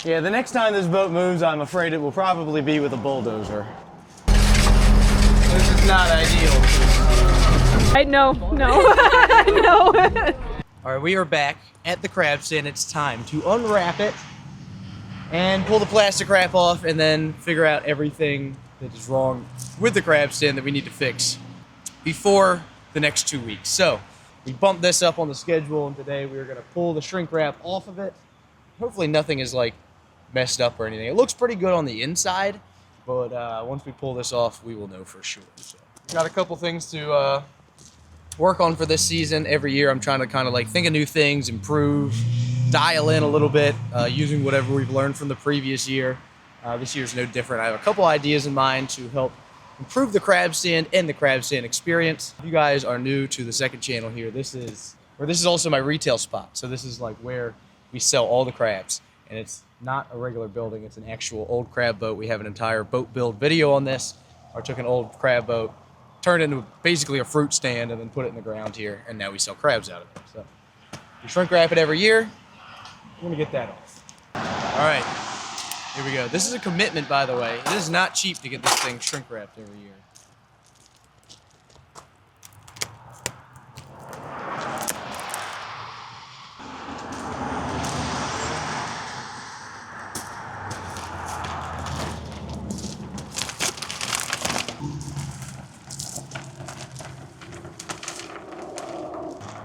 Yeah, the next time this boat moves, I'm afraid it will probably be with a bulldozer. This is not ideal. No. All right, we are back at the crab stand. It's time to unwrap it and pull the plastic wrap off and then figure out everything that is wrong with the crab stand that we need to fix before the next 2 weeks. So we bumped this up on the schedule, and today we are gonna pull the shrink wrap off of it. Hopefully nothing is like messed up or anything. It looks pretty good on the inside, but once we pull this off, we will know for sure. So got a couple things to work on for this season. Every year I'm trying to kind of like think of new things, improve, dial in a little bit, using whatever we've learned from the previous year. This year's no different. I have a couple ideas in mind to help improve the crab stand and the crab stand experience. If you guys are new to the second channel here, this is also my retail spot. So this is like where we sell all the crabs, and it's not a regular building. It's an actual old crab boat. We have an entire boat build video on this. I took an old crab boat, turned it into basically a fruit stand, and then put it in the ground here, and now we sell crabs out of it. So we shrink wrap it every year. We're gonna get that off. All right, here we go. This is a commitment, by the way. It is not cheap to get this thing shrink wrapped every year.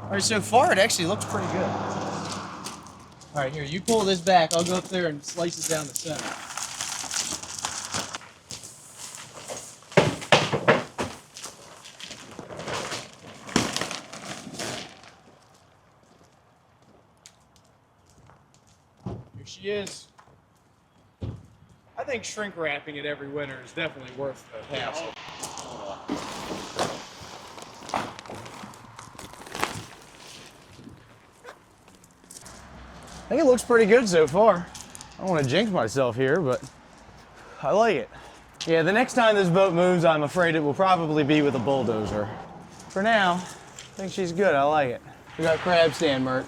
All right, so far it actually looks pretty good. All right, here, you pull this back. I'll go up there and slice it down the center. Here she is. I think shrink wrapping it every winter is definitely worth the hassle. I think it looks pretty good so far. I don't want to jinx myself here, but I like it. Yeah, the next time this boat moves, I'm afraid it will probably be with a bulldozer. For now, I think she's good. I like it. We got crab stand merch.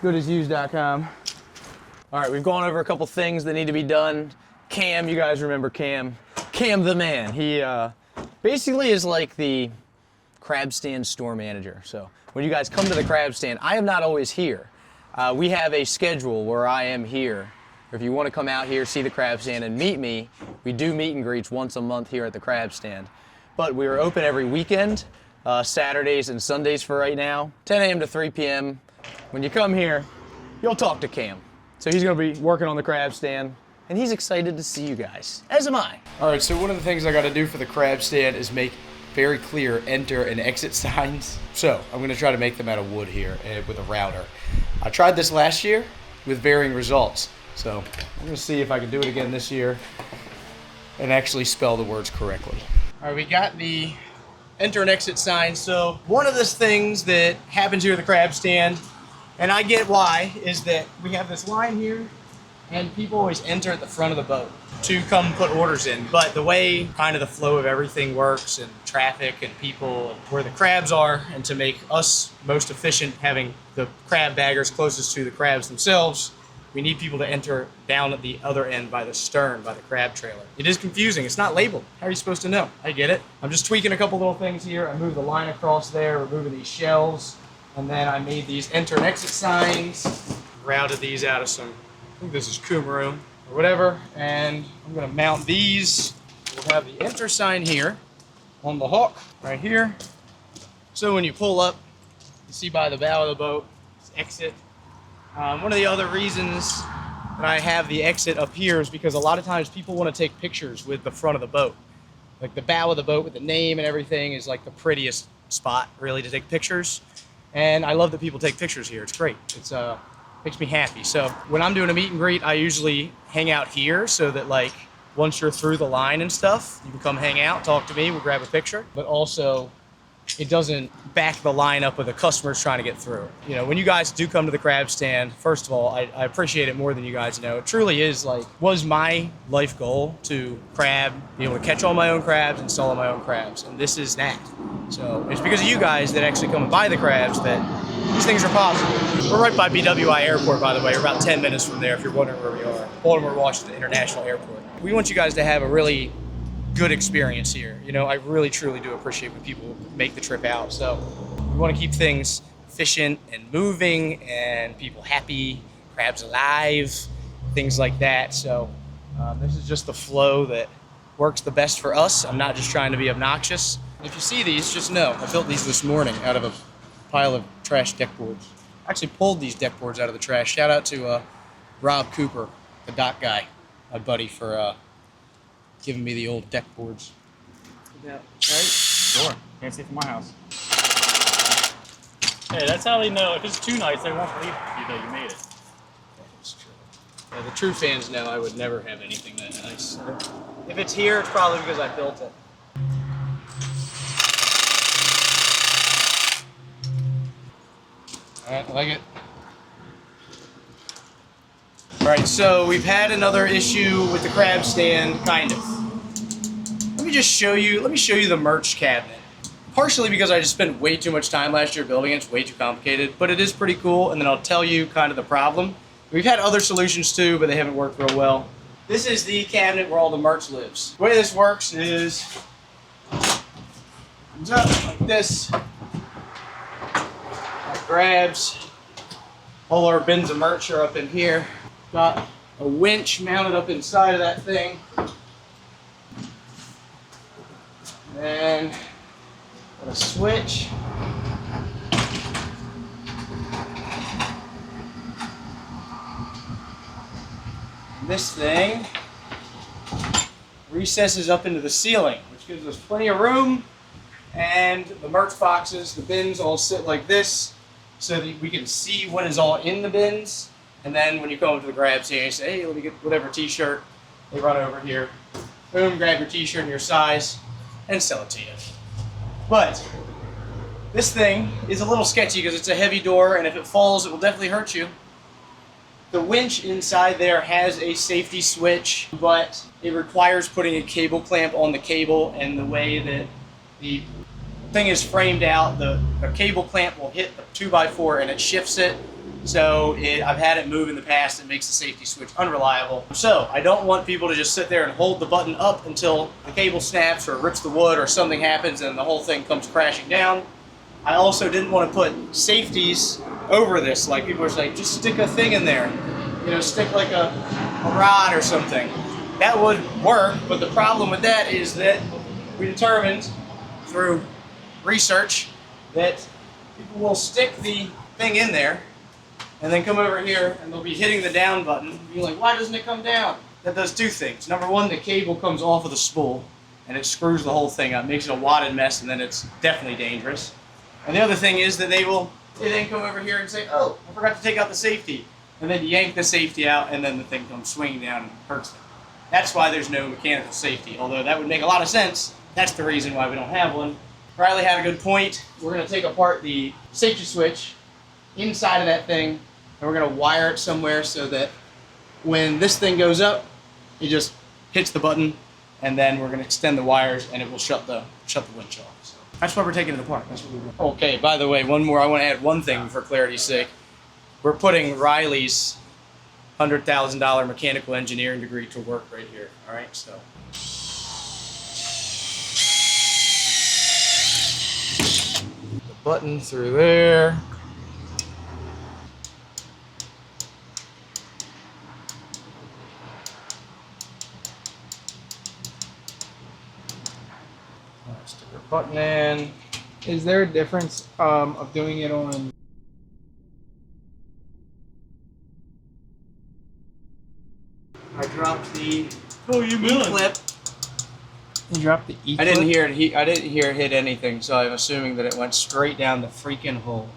Goodasused.com. All right, we've gone over a couple things that need to be done. Cam, you guys remember Cam. Cam the man. He basically is like the crab stand store manager. So when you guys come to the crab stand, I am not always here. We have a schedule where I am here. If you want to come out here, see the crab stand, and meet me, we do meet and greets once a month here at the crab stand. But we are open every weekend, Saturdays and Sundays for right now, 10 a.m. to 3 p.m. When you come here, you'll talk to Cam. So he's going to be working on the crab stand, and he's excited to see you guys, as am I. All right, so one of the things I got to do for the crab stand is make very clear enter and exit signs. So I'm going to try to make them out of wood here with a router. I tried this last year with varying results. So I'm going to see if I can do it again this year and actually spell the words correctly. All right, we got the enter and exit signs. So one of the things that happens here at the crab stand, and I get why, is that we have this line here and people always enter at the front of the boat to come put orders in. But the way kind of the flow of everything works, and traffic and people and where the crabs are, and to make us most efficient having the crab baggers closest to the crabs themselves, we need people to enter down at the other end by the stern, by the crab trailer. It is confusing. It's not labeled. How are you supposed to know? I get it. I'm just tweaking a couple little things here. I moved the line across there, removing these shells, and then I made these enter and exit signs, routed these out of some, I think this is Kumaro or whatever, and I'm gonna mount these. We'll have the enter sign here on the hook right here. So when you pull up, you see by the bow of the boat, it's exit. One of the other reasons that I have the exit up here is because a lot of times people want to take pictures with the front of the boat. Like the bow of the boat with the name and everything is like the prettiest spot really to take pictures. And I love that people take pictures here. It's great. It's makes me happy. So when I'm doing a meet and greet, I usually hang out here so that like once you're through the line and stuff, you can come hang out, talk to me, we'll grab a picture. But also it doesn't back the line up with the customers trying to get through. You know, when you guys do come to the crab stand, first of all, I appreciate it more than you guys know. It truly is like, was my life goal to crab, be able to catch all my own crabs and sell all my own crabs. And this is that. So it's because of you guys that actually come and buy the crabs that these things are possible. We're right by BWI Airport, by the way. We're about 10 minutes from there if you're wondering where we are. Baltimore Washington International Airport. We want you guys to have a really good experience here. You know, I really truly do appreciate when people make the trip out. So we want to keep things efficient and moving and people happy, crabs alive, things like that. So this is just the flow that works the best for us. I'm not just trying to be obnoxious. If you see these, just know I built these this morning out of a pile of trash deck boards. I actually pulled these deck boards out of the trash. Shout out to Rob Cooper, the dock guy, my buddy, for giving me the old deck boards. Yeah. Right? Sure. Can't see from my house. Hey, that's how they know. If it's too nice, they won't believe you that you made it. That's true. Yeah, the true fans know I would never have anything that nice. If it's here, it's probably because I built it. All right, I like it. All right, so we've had another issue with the crab stand, kind of. Let me show you the merch cabinet. Partially because I just spent way too much time last year building it. It's way too complicated, but it is pretty cool, and then I'll tell you kind of the problem. We've had other solutions too, but they haven't worked real well. This is the cabinet where all the merch lives. The way this works is, comes up like this, grabs, all our bins of merch are up in here. Got a winch mounted up inside of that thing. And got a switch. This thing recesses up into the ceiling, which gives us plenty of room, and the merch boxes, the bins all sit like this so that we can see what is all in the bins. And then when you come up to the grab stand, you say, hey, let me get whatever t-shirt. They run over here, boom, grab your t-shirt and your size, and sell it to you. But this thing is a little sketchy because it's a heavy door, and if it falls, it will definitely hurt you. The winch inside there has a safety switch, but it requires putting a cable clamp on the cable, and the way that the thing is framed out, the cable clamp will hit the 2x4 and it shifts it. So I've had it move in the past. It makes the safety switch unreliable. So I don't want people to just sit there and hold the button up until the cable snaps or rips the wood or something happens and the whole thing comes crashing down. I also didn't want to put safeties over this. Like people are saying, just stick a thing in there. You know, stick like a rod or something. That would work, but the problem with that is that we determined through research that people will stick the thing in there and then come over here and they'll be hitting the down button and be like, why doesn't it come down? That does two things. Number one, the cable comes off of the spool and it screws the whole thing up, makes it a wadded mess, and then it's definitely dangerous. And the other thing is that they then come over here and say, oh, I forgot to take out the safety. And then yank the safety out and then the thing comes swinging down and hurts them. That's why there's no mechanical safety. Although that would make a lot of sense, that's the reason why we don't have one. Riley had a good point. We're going to take apart the safety switch inside of that thing, and we're going to wire it somewhere so that when this thing goes up, it just hits the button, and then we're going to extend the wires and it will shut the winch off. So that's why we're taking it apart. That's what we're doing. Okay, by the way, one more. I want to add one thing for clarity's sake. We're putting Riley's $100,000 mechanical engineering degree to work right here. All right, so. The button through there. Stick our button in. Is there a difference of doing it on? I dropped the E-clip. You dropped the E-clip? I didn't hear it hit anything, so I'm assuming that it went straight down the freaking hole.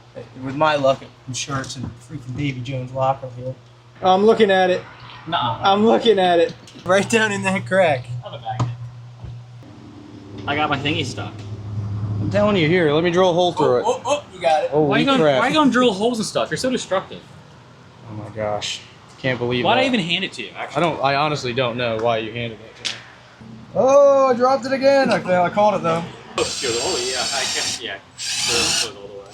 With my luck, I'm sure it's in freaking Davy Jones' locker here. I'm looking at it. Nuh-uh. I'm looking at it. Right down in that crack. I'll have it back. I got my thingy stuck. I'm telling you here, let me drill a hole through it. Oh, you got it. Holy crap. Why are you gonna drill holes and stuff? You're so destructive. Oh my gosh. Can't believe Why'd that. I even hand it to you, actually? I honestly don't know why you handed it to me. Oh, I dropped it again. I caught it though. Oh, yeah, I can, yeah. Put it all the way.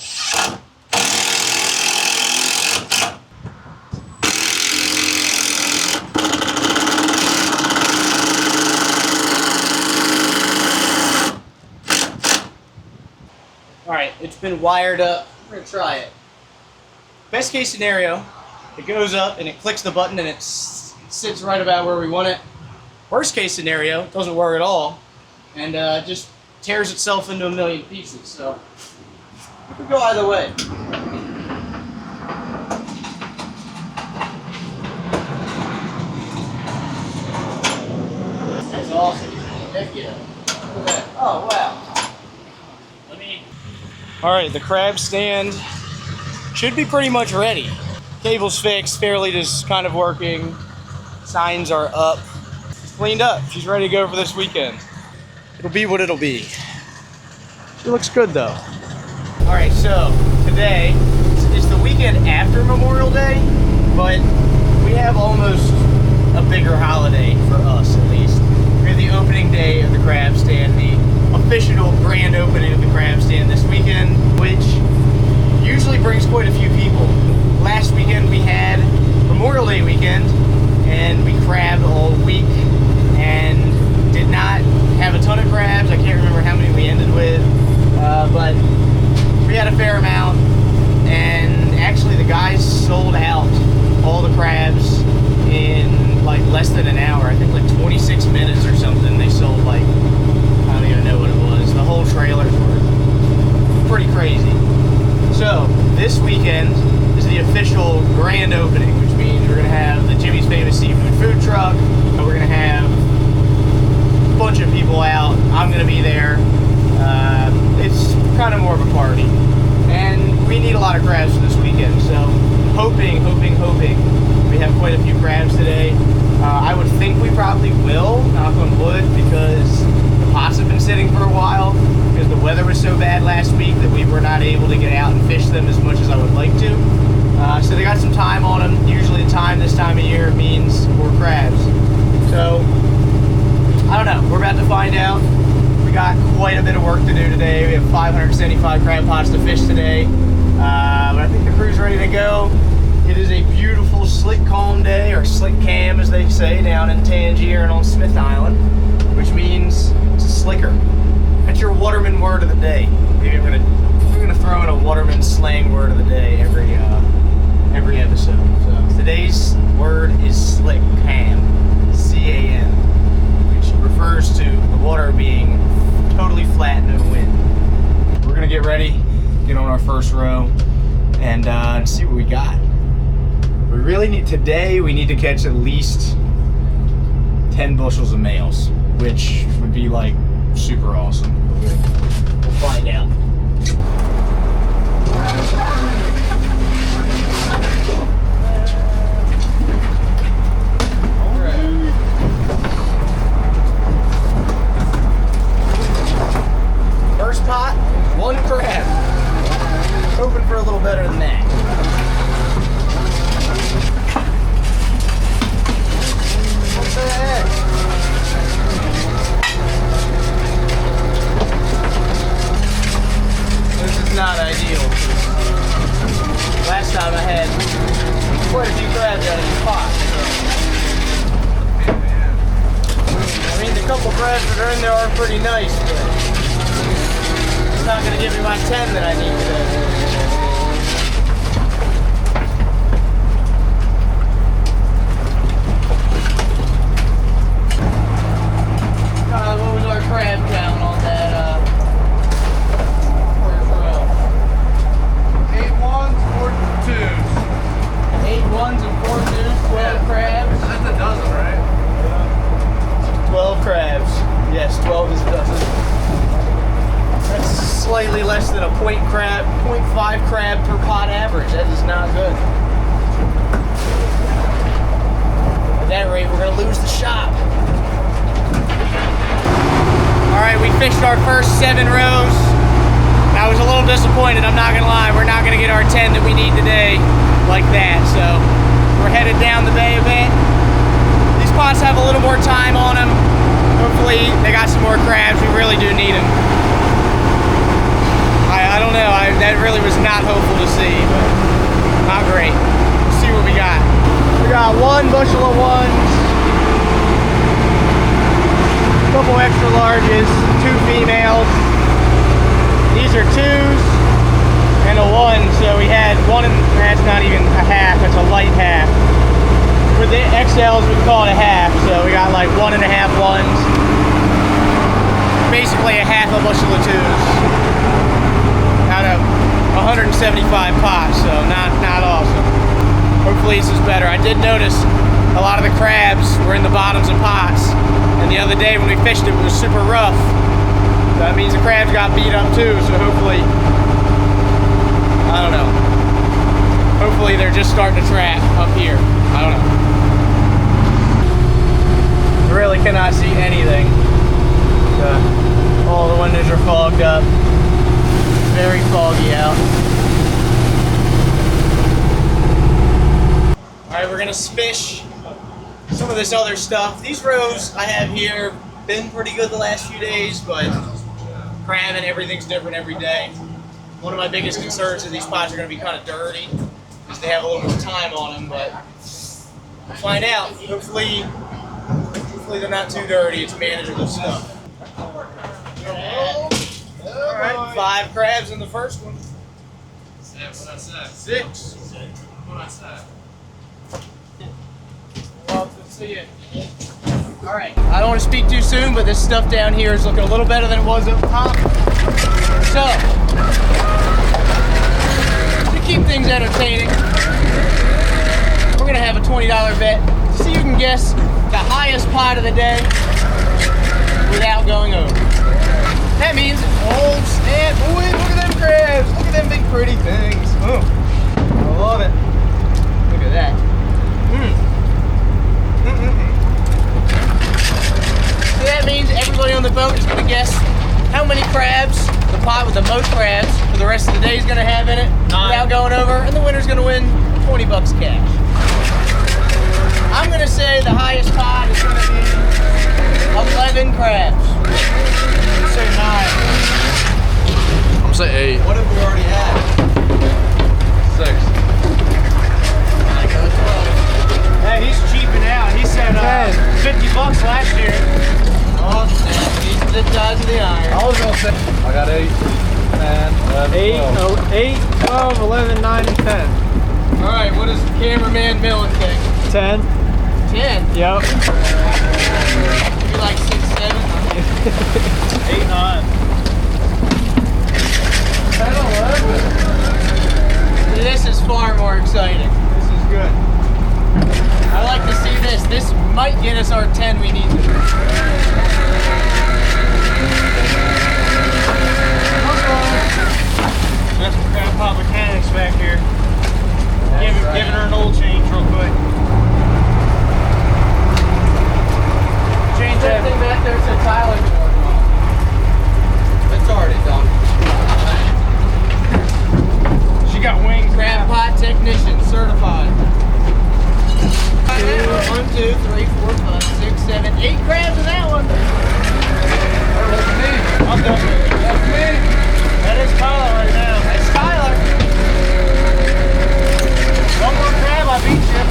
been wired up. We're gonna try it. Best case scenario, it goes up and it clicks the button and it sits right about where we want it. Worst case scenario, it doesn't work at all and just tears itself into a million pieces. So it could go either way. That's awesome. Heck yeah. Look at that. Oh wow. Alright, the crab stand should be pretty much ready. Cable's fixed, fairly just kind of working. Signs are up. It's cleaned up. She's ready to go for this weekend. It'll be what it'll be. She looks good though. Alright, so today is the weekend after Memorial Day, but we have almost a bigger holiday for us at least. We have the opening day of the crab stand, the official grand opening of the crab stand this weekend, which usually brings quite a few people. Last weekend we had Memorial Day weekend and we crabbed all week and did not have a ton of crabs. I can't remember how many we ended with, but we had a fair amount, and actually the guys sold out all the crabs in like less than an hour. I think like 26 minutes or something. They sold like, I don't even know what it was. The whole trailer's worth. Pretty crazy. So this weekend is the official grand opening, which means we're gonna have the Jimmy's Famous Seafood food truck. We're gonna have a bunch of people out. I'm gonna be there. It's kind of more of a party, and we need a lot of crabs for this weekend. So hoping we have quite a few crabs today. I would think we probably will, knock on wood, because the pots have been sitting for a while because the weather was so bad last week that we were not able to get out and fish them as much as I would like to. So they got some time on them. Usually the time this time of year means more crabs. So I don't know. We're about to find out. We got quite a bit of work to do today. We have 575 crab pots to fish today. But I think the crew's ready to go. It is a beautiful, slick, calm day, or slick cam as they say, down in Tangier and on Smith Island, which means it's a slicker. That's your waterman word of the day. Maybe we're gonna throw in a waterman slang word of the day every episode. So today's word is slick, cam, C-A-M, which refers to the water being totally flat, no wind. We're gonna get ready, get on our first row, and see what we got. We really need to catch at least 10 bushels of males, which would be like super awesome. We'll find out. First pot, one crab. Hoping for a little better than that. What the heck? This is not ideal. Last time I had quite a few crabs out of this pot. I mean, the couple crabs that are in there are pretty nice, but it's not going to give me my 10 that I need today. What was our crab count on that first row? 8 ones, 4 twos. 8 ones and 4 twos, 12 crabs. That's a dozen, right? 12 crabs. Yes, 12 is a dozen. That's slightly less than a 0.5 crab per pot average. That is not good. At that rate, we're going to lose the shop. Alright, we fished our first 7 rows. I was a little disappointed, I'm not going to lie. We're not going to get our 10 that we need today like that. So we're headed down the bay a bit. These pots have a little more time on them. Hopefully they got some more crabs. We really do need them. I don't know. That really was not hopeful to see, but not great. Let's see what we got. We got 1 bushel of ones. Couple extra larges, 2 females. These are 2s. and a 1, so we had 1 and that's not even a half, it's a light half. For the XLs, we call it a half, so we got like 1.5 ones. Basically a half a bushel of 2s out of 175 pots, so not awesome. Hopefully this is better. I did notice a lot of the crabs were in the bottoms of pots, and the other day when we fished it was super rough. So that means the crabs got beat up too, so hopefully, I don't know. Hopefully they're just starting to trap up here. I don't know. I really cannot see anything. All the windows are fogged up. It's very foggy out. Alright, we're gonna fish some of this other stuff. These rows I have here been pretty good the last few days, but crab and everything's different every day. One of my biggest concerns is these pots are gonna be kind of dirty because they have a little more time on them, but we'll find out. Hopefully they're not too dirty. It's manageable stuff. Alright, 5 crabs in the first one. 6. Well, let's see it. Alright, I don't want to speak too soon, but this stuff down here is looking a little better than it was up top. So, to keep things entertaining, we're going to have a $20 bet. See if you can guess the highest pot of the day without going over. That means, oh snap, boy, look at them crabs. Look at them big pretty things. Oh, I love it. Look at that. So that means everybody on the boat is going to guess how many crabs the pot with the most crabs for the rest of the day is going to have in it without going over, and the winner's going to win $20 cash. I'm going to say the highest pot is going to be 11 crabs. I'm say 9. I'm gonna say 8. What have we already had? 6. I go 12. Hey, he's cheaping out. He said $50 last year. Oh, he's the size of the iron. I was gonna say I got 8, 10, 11, 8, 12, 11, 9, and 10. Alright, what does cameraman Millen think? 10. 10? Yep. Maybe like 6, 7? 8, 9. 10, 11. This is far more exciting. This is good. I like to see this. This might get us our 10 we need to. That's Grandpa Mechanics back here. Giving her an oil change real quick. Change that Thing back there said Tyler can work on. It's already done. She got wings. Crab pot technician certified. 1, 2, 3, 4, 5, 6, 7, 8 crabs in that one. That's me. I'm done. That's me. That is Tyler right now. That's Tyler. One more crab, I beat you.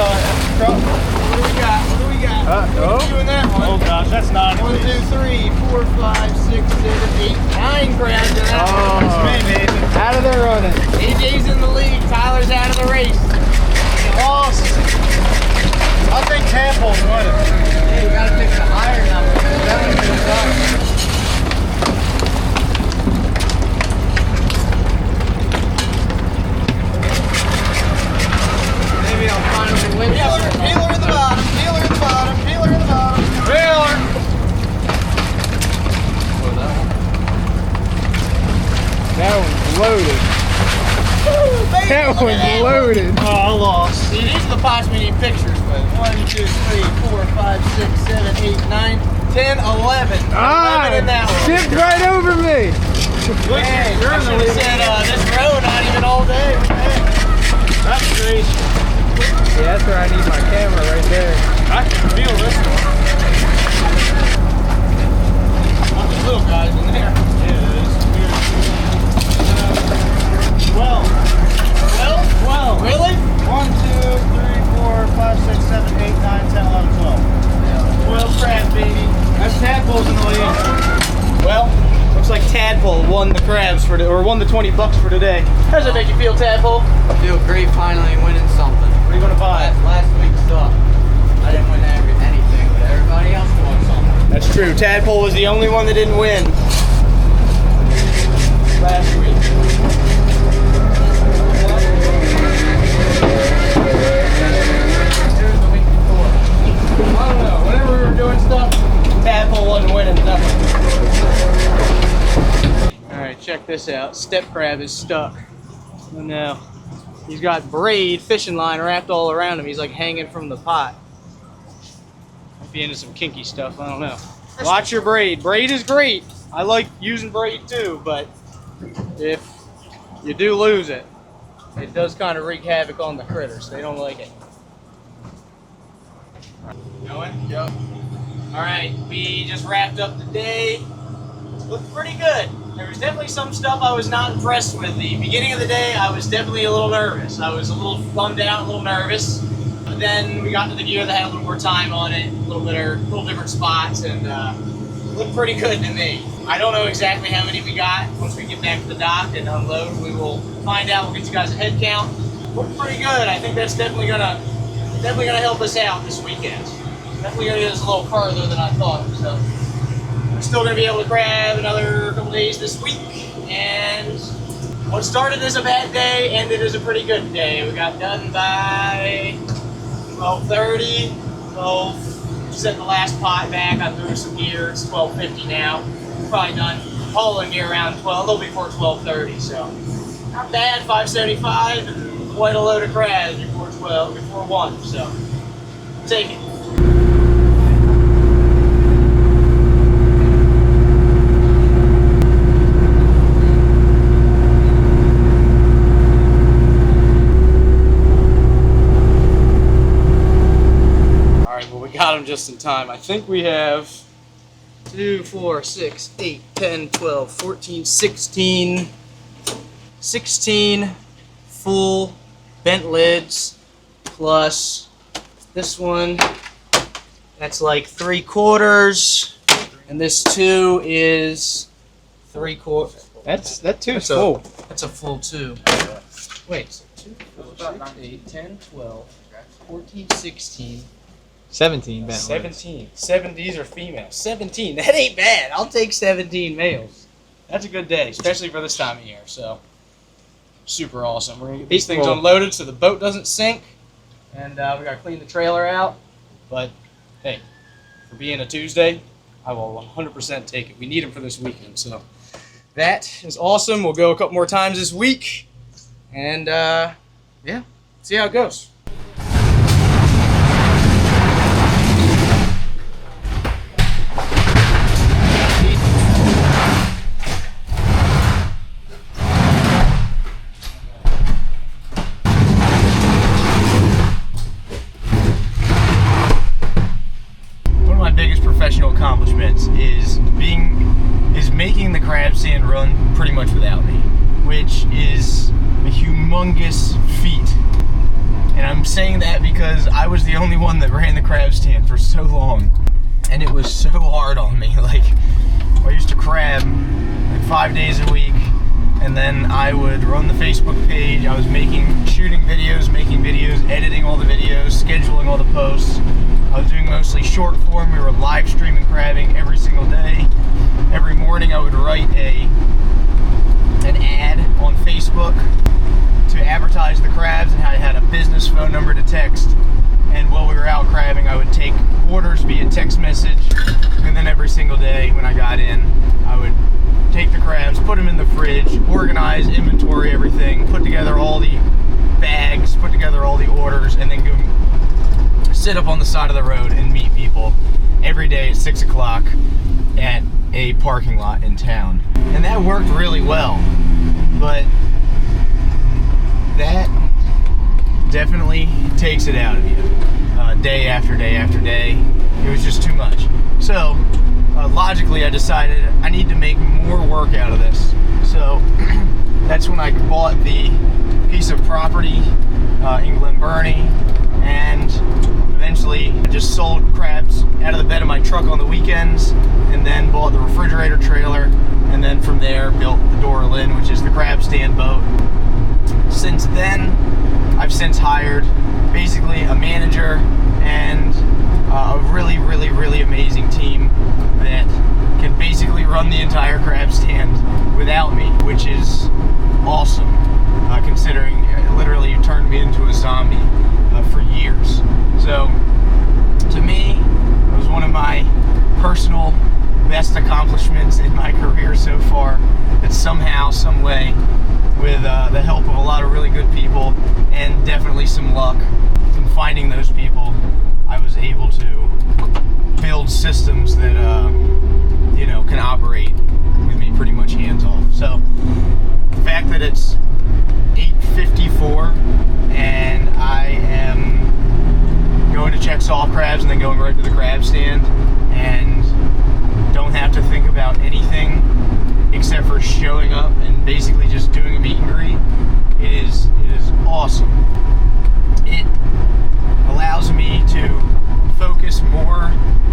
What do we got? What do we got? Oh. Doing that one. Oh gosh, that's not 1, 2, 3, 4, 5, 6, 7, 8, 9 crabs in that Oh. one. me, baby. Out of there running. AJ's in the lead. Tyler's out of the race. Lost. I think Tample's winning. Hey, you gotta pick the higher number. That one's gonna suck. Maybe I'll finally win. Peeler in the bottom. Peeler in the bottom. Peeler in the bottom. Taylor. That one's loaded. Woo, baby, That look at one's that one. loaded. Oh, I lost. See, these are the pots we need pictures with. 1, 2, 3, 4, 5, 6, 7, 8, 9, 10, 11. 11 in that one. Tipped right over me. Hey, I should have said this row, not even all day. That's crazy. Yeah, that's where I need my camera right there. I can feel this one. Lots of little guys in there. Yeah, it's weird. 12. 12? 12. Really? 1, 2, 3, 4, 5, 6, 7, 8, 9, 10, 11, 12. Looks like Tadpole won the crabs for or won the $20 for today. How does that make you feel, Tadpole? I feel great finally winning something. What are you gonna buy? Last week sucked. I didn't win anything, but everybody else won something. That's true. Tadpole was the only one that didn't win last week. Here's the week before. I don't know. Whenever we were doing stuff, Tadpole wasn't winning nothing. All right, check this out. Step crab is stuck. Oh no. He's got braid fishing line wrapped all around him. He's like hanging from the pot. Might be into some kinky stuff. I don't know. Watch your braid. Braid is great. I like using braid too, but if you do lose it, it does kind of wreak havoc on the critters. They don't like it. Going? Yep. All right, we just wrapped up the day. Looked pretty good. There was definitely some stuff I was not impressed with. The beginning of the day, I was definitely a little nervous. I was a little bummed out, a little nervous. But then we got to the gear that had a little more time on it, a little different spots, and looked pretty good to me. I don't know exactly how many we got. Once we get back to the dock and unload, we will find out. We'll get you guys a head count. Looked pretty good. I think that's definitely gonna help us out this weekend. Definitely gonna get us a little further than I thought. So we're still gonna be able to grab another couple days this week. And what started as a bad day ended as a pretty good day. We got done by 12:30. 12. Set the last pot back. I threw some gear. It's 12:50 now. Probably done hauling gear around 12, a little before 12:30. So not bad. 575 and quite a load of crabs before 1. So take it. Got them just in time. I think we have 2, 4, 6, 8, 10, 12, 14, 16 full bent lids plus this one. That's like 3/4, and this 2 is 3/4. That 2 is full. That's a full 2. Wait, so 2, 4, 6, 8, 10, 12, 14, 16. 17 bent 17. 70s are females. 17. That ain't bad. I'll take 17 males. That's a good day, especially for this time of year. So, super awesome. We're going to get these things unloaded so the boat doesn't sink. And we got to clean the trailer out. But, hey, for being a Tuesday, I will 100% take it. We need them for this weekend. So, that is awesome. We'll go a couple more times this week. And, yeah, see how it goes. Accomplishments is making the crab stand run pretty much without me, which is a humongous feat. And I'm saying that because I was the only one that ran the crab stand for so long, and it was so hard on me. Like, I used to crab like 5 days a week, and then I would run the Facebook page. I was shooting videos, making videos, editing all the videos, scheduling all the posts. I was doing mostly short form. We were live streaming crabbing every single day. Every morning I would write an ad on Facebook to advertise the crabs, and I had a business phone number to text. And while we were out crabbing, I would take orders via text message. And then every single day when I got in, I would take the crabs, put them in the fridge, organize, inventory everything, put together all the bags, put together all the orders, and then go sit up on the side of the road and meet people every day at 6 o'clock at a parking lot in town. And that worked really well, but that definitely takes it out of you. Day after day after day. It was just too much. So logically I decided I need to make more work out of this. So that's when I bought the piece of property in Glen Burnie, and eventually I just sold crabs out of the bed of my truck on the weekends, and then bought the refrigerator trailer, and then from there built the Dora Lynn, which is the crab stand boat. Since then, I've since hired basically a manager and a really, really, really amazing team that can basically run the entire crab stand without me, which is awesome, considering literally you turned me into a zombie for years. So, to me, it was one of my personal best accomplishments in my career so far, that somehow, some way, with the help of a lot of really good people and definitely some luck in finding those people, I was able to build systems that can operate with me pretty much hands off. So the fact that it's 8:54 and I am going to check soft crabs and then going right to the crab stand and don't have to think about anything except for showing up and basically just doing a meet and greet, it is awesome. It allows me to focus more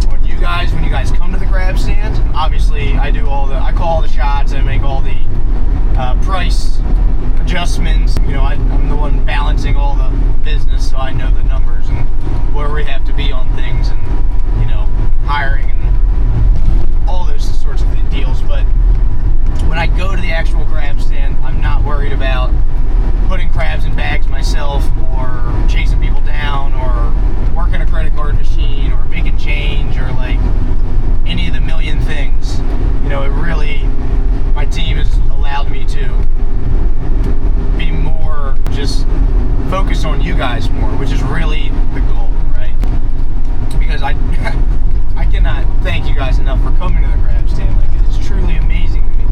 on you guys when you guys come to the crab stand. Obviously, I call all the shots, I make all the price adjustments. I'm the one balancing all the business, so I know the numbers and where we have to be on things, and hiring and all those sorts of deals. But when I go to the actual crab stand, I'm not worried about putting crabs in bags myself, or chasing people down, or working a credit card machine, or making change, or like any of the million things. It really, my team has allowed me to be more, just focus on you guys more, which is really the goal, right? Because I cannot thank you guys enough for coming to the crab stand. Like, it's truly amazing to me.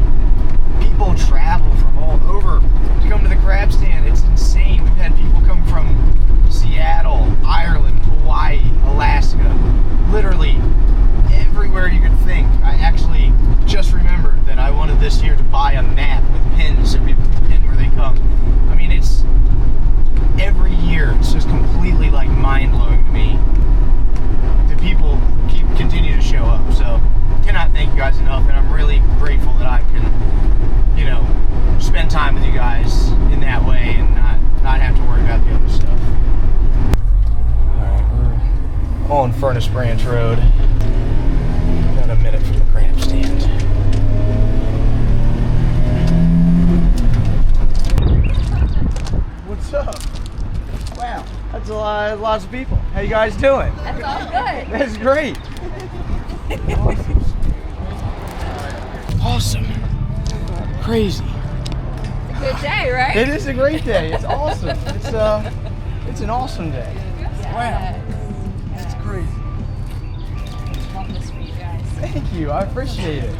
People travel from all over to come to the crab stand. It's insane. We've had people come from Seattle, Ireland, Hawaii, Alaska, literally everywhere you could think. I actually just remembered that I wanted this year to buy a map with pins so people can pin where they come. I mean, it's every year, it's just completely like mind-blowing to me that people continue to show up. So cannot thank you guys enough, and I'm really grateful that I can spend time with you guys in that way and not have to worry about the other stuff. Alright, we're on Furnace Branch Road. Got a minute from the crab stand. What's up? Wow, that's lots of people. How you guys doing? That's all good. That's great. Awesome. Crazy. Good day, right? It is a great day. It's awesome. It's an awesome day. Wow. It's crazy. Love this for you guys. Thank you. I appreciate it.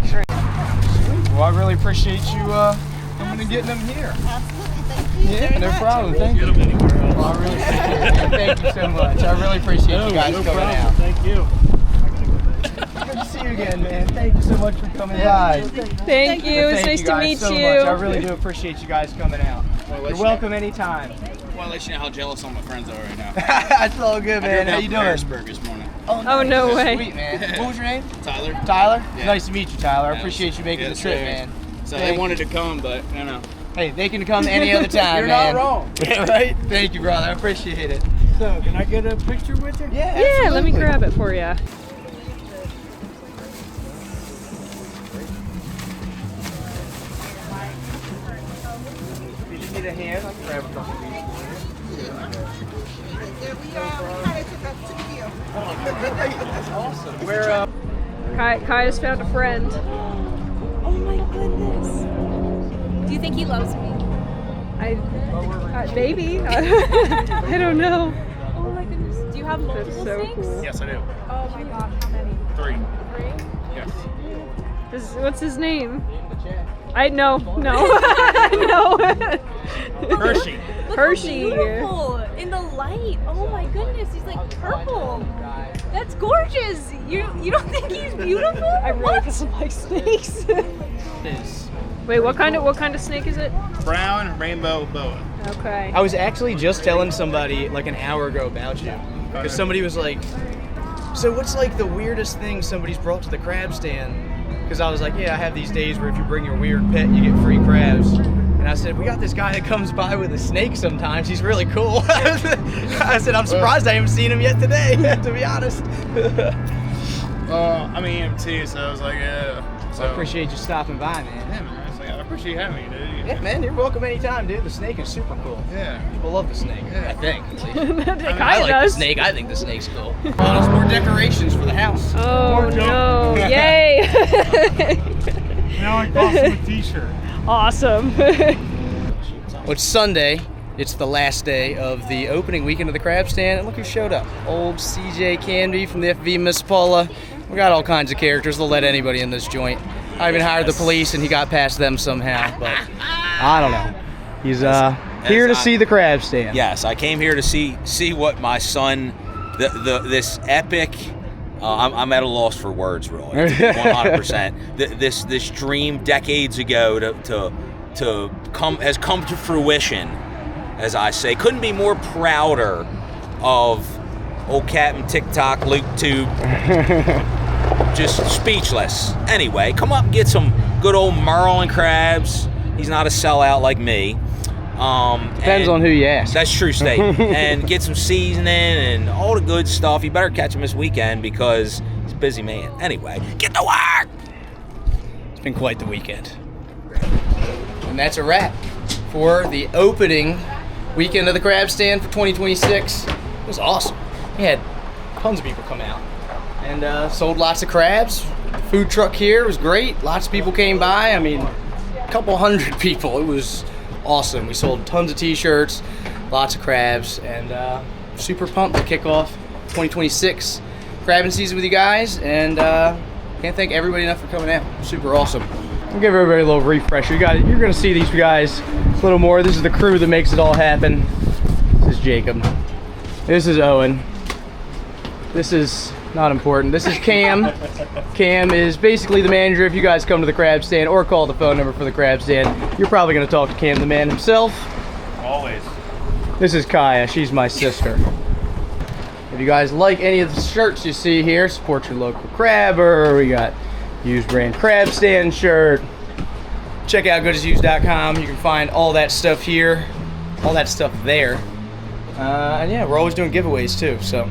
Sweet. Well, I really appreciate you coming and getting them here. Absolutely, thank you. Yeah, no problem. Thank you. Well, I really appreciate it. Man. Thank you so much. I really appreciate you guys coming out. Thank you. Good to see you again, man. Thank you so much for coming by. Thank you. It's nice to guys meet so you. much. I really do appreciate you guys coming out. You're welcome anytime. I want to let you know how jealous all my friends are right now. That's all good, man. How you doing? Harrisburg this morning. Oh, no way. Sweet, man. What was your name? Tyler. Tyler? Yeah. Nice to meet you, Tyler. I Yeah, appreciate you making the yes, trip, sir. man. So they wanted to come, but Hey, they can come any other time, You're man. not wrong. Yeah, right? Thank you, brother. I appreciate it. So can I get a picture with you? Yeah, Yeah, let me absolutely. grab it for you. Did you need a hand? I can grab a couple of these. There we are. We kind of took us to you. That's awesome. Where, Kai has found a friend. Oh my goodness. Do you think he loves me? Maybe. I don't know. Oh my goodness. Do you have multiple so snakes? cool. Yes, I do. Oh my gosh, how many? 3. 3? Yes. What's his name? No. No. Hershey. Look Hershey. How beautiful in the light. Oh my goodness, he's like purple. That's gorgeous. You don't think he's beautiful? I really What? doesn't like snakes. This Wait, what kind of snake is it? brown rainbow boa. Okay. I was actually just telling somebody like an hour ago about you. Because somebody was like, so what's like the weirdest thing somebody's brought to the crab stand? because I was like, yeah, I have these days where if you bring your weird pet, you get free crabs. And I said, we got this guy that comes by with a snake sometimes. He's really cool. I said, I'm surprised I haven't seen him yet today, to be honest. I mean, him too, so I was like, yeah. So I appreciate you stopping by, man. Yeah, man. I was like, I appreciate you having me, dude. Yeah, man, you're welcome anytime, dude. The snake is super cool. Yeah. People love the snake, I think. I like the snake. I think the snake's cool. Well, more decorations for the house. Oh no! Yay! Now I cost him a t-shirt. Awesome. Well, it's Sunday. It's the last day of the opening weekend of the crab stand, and look who showed up. Old CJ Canby from the FV Miss Paula. We got all kinds of characters. They'll let anybody in this joint. I even hired the police, and he got past them somehow, but I don't know. He's here to see the crab stand. Yes, I came here to see what my son, this epic. I'm at a loss for words, really. 100%. This dream decades ago has come to fruition, as I say. Couldn't be more prouder of old Captain TikTok, Luke Tube. Just speechless. Anyway, come up and get some good old Merlin crabs. He's not a sellout like me. Depends on who you ask. That's true statement. And get some seasoning and all the good stuff. You better catch him this weekend because he's a busy man. Anyway, get to work! It's been quite the weekend. And that's a wrap for the opening weekend of the crab stand for 2026. It was awesome. We had tons of people come out and sold lots of crabs. The food truck here was great. Lots of people came by. I mean, a couple hundred people. It was awesome. We sold tons of t-shirts, lots of crabs, and super pumped to kick off 2026 crabbing season with you guys. And can't thank everybody enough for coming out. Super awesome. I'll give everybody a little refresher. You're gonna see these guys a little more. This is the crew that makes it all happen. This is Jacob. This is Owen. This is not important. This is Cam. Cam is basically the manager. If you guys come to the crab stand or call the phone number for the crab stand, you're probably gonna talk to Cam the man himself. Always. This is Kaya. She's my sister. If you guys like any of the shirts you see here, support your local crabber. We got used brand crab stand shirt. Check out goodisused.com. You can find all that stuff here, all that stuff there. And yeah, we're always doing giveaways too. So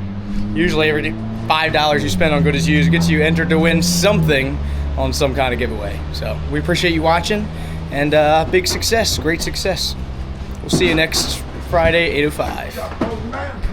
usually every $5 you spend on Good As Used gets you entered to win something on some kind of giveaway. So we appreciate you watching, and big success, great success. We'll see you next Friday, 8:05.